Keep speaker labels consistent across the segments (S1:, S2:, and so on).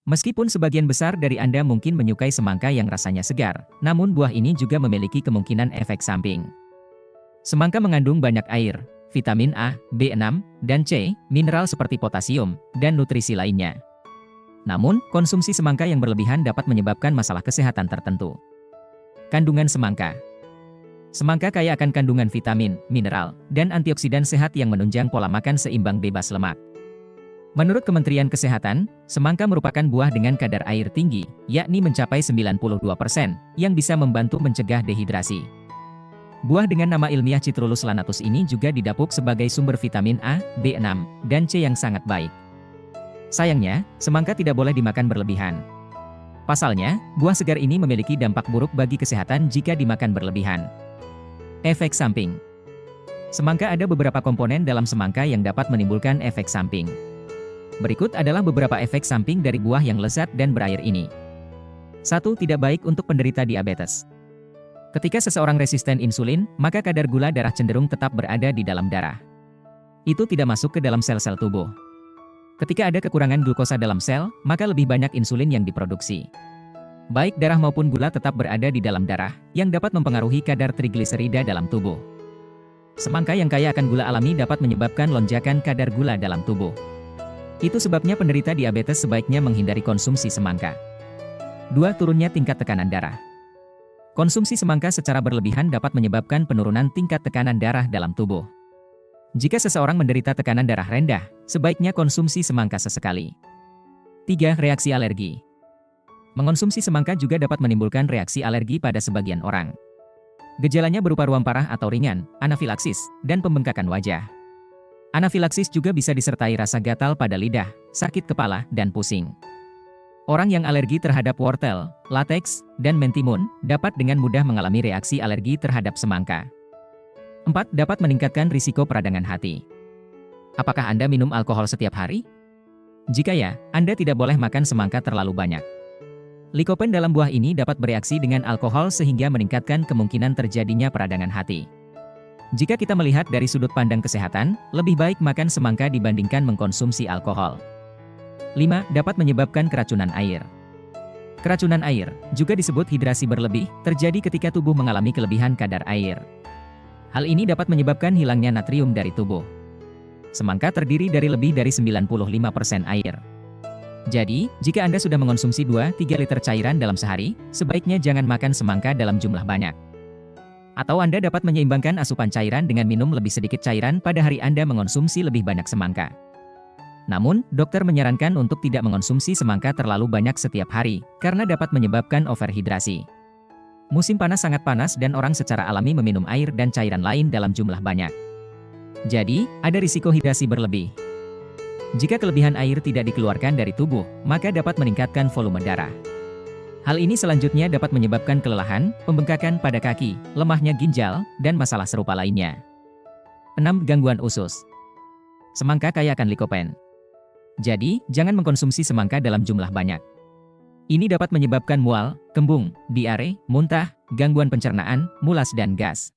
S1: Meskipun sebagian besar dari Anda mungkin menyukai semangka yang rasanya segar, namun buah ini juga memiliki kemungkinan efek samping. Semangka mengandung banyak air, vitamin A, B6, dan C, mineral seperti potasium, dan nutrisi lainnya. Namun, konsumsi semangka yang berlebihan dapat menyebabkan masalah kesehatan tertentu. Kandungan semangka. Semangka kaya akan kandungan vitamin, mineral, dan antioksidan sehat yang menunjang pola makan seimbang bebas lemak. Menurut Kementerian Kesehatan, semangka merupakan buah dengan kadar air tinggi, yakni mencapai 92%, yang bisa membantu mencegah dehidrasi. Buah dengan nama ilmiah Citrullus lanatus ini juga didapuk sebagai sumber vitamin A, B6, dan C yang sangat baik. Sayangnya, semangka tidak boleh dimakan berlebihan. Pasalnya, buah segar ini memiliki dampak buruk bagi kesehatan jika dimakan berlebihan. Efek samping. Semangka ada beberapa komponen dalam semangka yang dapat menimbulkan efek samping. Berikut adalah beberapa efek samping dari buah yang lezat dan berair ini. 1. Tidak baik untuk penderita diabetes. Ketika seseorang resisten insulin, maka kadar gula darah cenderung tetap berada di dalam darah. Itu tidak masuk ke dalam sel-sel tubuh. Ketika ada kekurangan glukosa dalam sel, maka lebih banyak insulin yang diproduksi. Baik darah maupun gula tetap berada di dalam darah, yang dapat mempengaruhi kadar trigliserida dalam tubuh. Semangka yang kaya akan gula alami dapat menyebabkan lonjakan kadar gula dalam tubuh. Itu sebabnya penderita diabetes sebaiknya menghindari konsumsi semangka. 2. Turunnya tingkat tekanan darah. Konsumsi semangka secara berlebihan dapat menyebabkan penurunan tingkat tekanan darah dalam tubuh. Jika seseorang menderita tekanan darah rendah, sebaiknya konsumsi semangka sesekali. 3. Reaksi alergi. Mengonsumsi semangka juga dapat menimbulkan reaksi alergi pada sebagian orang. Gejalanya berupa ruam parah atau ringan, anafilaksis, dan pembengkakan wajah. Anafilaksis juga bisa disertai rasa gatal pada lidah, sakit kepala, dan pusing. Orang yang alergi terhadap wortel, lateks, dan mentimun dapat dengan mudah mengalami reaksi alergi terhadap semangka. 4. Dapat meningkatkan risiko peradangan hati. Apakah Anda minum alkohol setiap hari? Jika ya, Anda tidak boleh makan semangka terlalu banyak. Likopen dalam buah ini dapat bereaksi dengan alkohol sehingga meningkatkan kemungkinan terjadinya peradangan hati. Jika kita melihat dari sudut pandang kesehatan, lebih baik makan semangka dibandingkan mengkonsumsi alkohol. 5. Dapat menyebabkan keracunan air. Keracunan air, juga disebut hidrasi berlebih, terjadi ketika tubuh mengalami kelebihan kadar air. Hal ini dapat menyebabkan hilangnya natrium dari tubuh. Semangka terdiri dari lebih dari 95% air. Jadi, jika Anda sudah mengonsumsi 2-3 liter cairan dalam sehari, sebaiknya jangan makan semangka dalam jumlah banyak. Atau Anda dapat menyeimbangkan asupan cairan dengan minum lebih sedikit cairan pada hari Anda mengonsumsi lebih banyak semangka. Namun, dokter menyarankan untuk tidak mengonsumsi semangka terlalu banyak setiap hari, karena dapat menyebabkan overhidrasi. Musim panas sangat panas dan orang secara alami meminum air dan cairan lain dalam jumlah banyak. Jadi, ada risiko hidrasi berlebih. Jika kelebihan air tidak dikeluarkan dari tubuh, maka dapat meningkatkan volume darah. Hal ini selanjutnya dapat menyebabkan kelelahan, pembengkakan pada kaki, lemahnya ginjal, dan masalah serupa lainnya. 6. Gangguan usus. Semangka kaya akan likopen. Jadi, jangan mengkonsumsi semangka dalam jumlah banyak. Ini dapat menyebabkan mual, kembung, diare, muntah, gangguan pencernaan, mulas dan gas.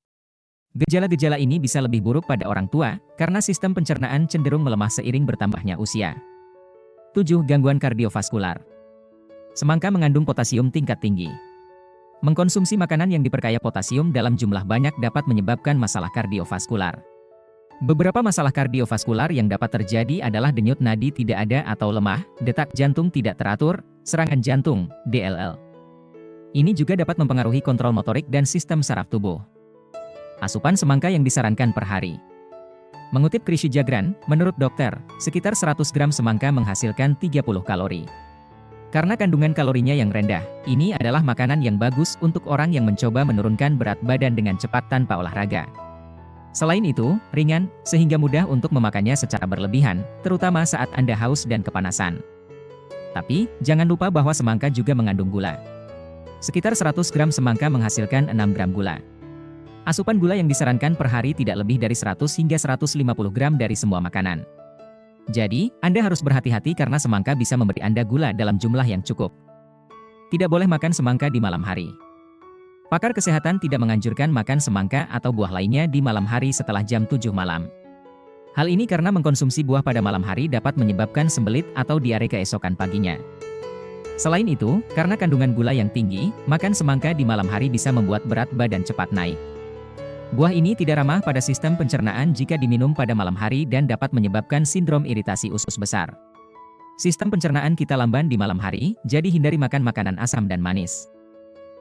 S1: Gejala-gejala ini bisa lebih buruk pada orang tua, karena sistem pencernaan cenderung melemah seiring bertambahnya usia. 7. Gangguan kardiovaskular. Semangka mengandung potasium tingkat tinggi. Mengkonsumsi makanan yang diperkaya potasium dalam jumlah banyak dapat menyebabkan masalah kardiovaskular. Beberapa masalah kardiovaskular yang dapat terjadi adalah denyut nadi tidak ada atau lemah, detak jantung tidak teratur, serangan jantung, DLL. Ini juga dapat mempengaruhi kontrol motorik dan sistem saraf tubuh. Asupan semangka yang disarankan per hari. Mengutip Krishi Jagran, menurut dokter, sekitar 100 gram semangka menghasilkan 30 kalori. Karena kandungan kalorinya yang rendah, ini adalah makanan yang bagus untuk orang yang mencoba menurunkan berat badan dengan cepat tanpa olahraga. Selain itu, ringan, sehingga mudah untuk memakannya secara berlebihan, terutama saat Anda haus dan kepanasan. Tapi, jangan lupa bahwa semangka juga mengandung gula. Sekitar 100 gram semangka menghasilkan 6 gram gula. Asupan gula yang disarankan per hari tidak lebih dari 100 hingga 150 gram dari semua makanan. Jadi, Anda harus berhati-hati karena semangka bisa memberi Anda gula dalam jumlah yang cukup. Tidak boleh makan semangka di malam hari. Pakar kesehatan tidak menganjurkan makan semangka atau buah lainnya di malam hari setelah jam 7 malam. Hal ini karena mengkonsumsi buah pada malam hari dapat menyebabkan sembelit atau diare keesokan paginya. Selain itu, karena kandungan gula yang tinggi, makan semangka di malam hari bisa membuat berat badan cepat naik. Buah ini tidak ramah pada sistem pencernaan jika diminum pada malam hari dan dapat menyebabkan sindrom iritasi usus besar. Sistem pencernaan kita lamban di malam hari, jadi hindari makan makanan asam dan manis.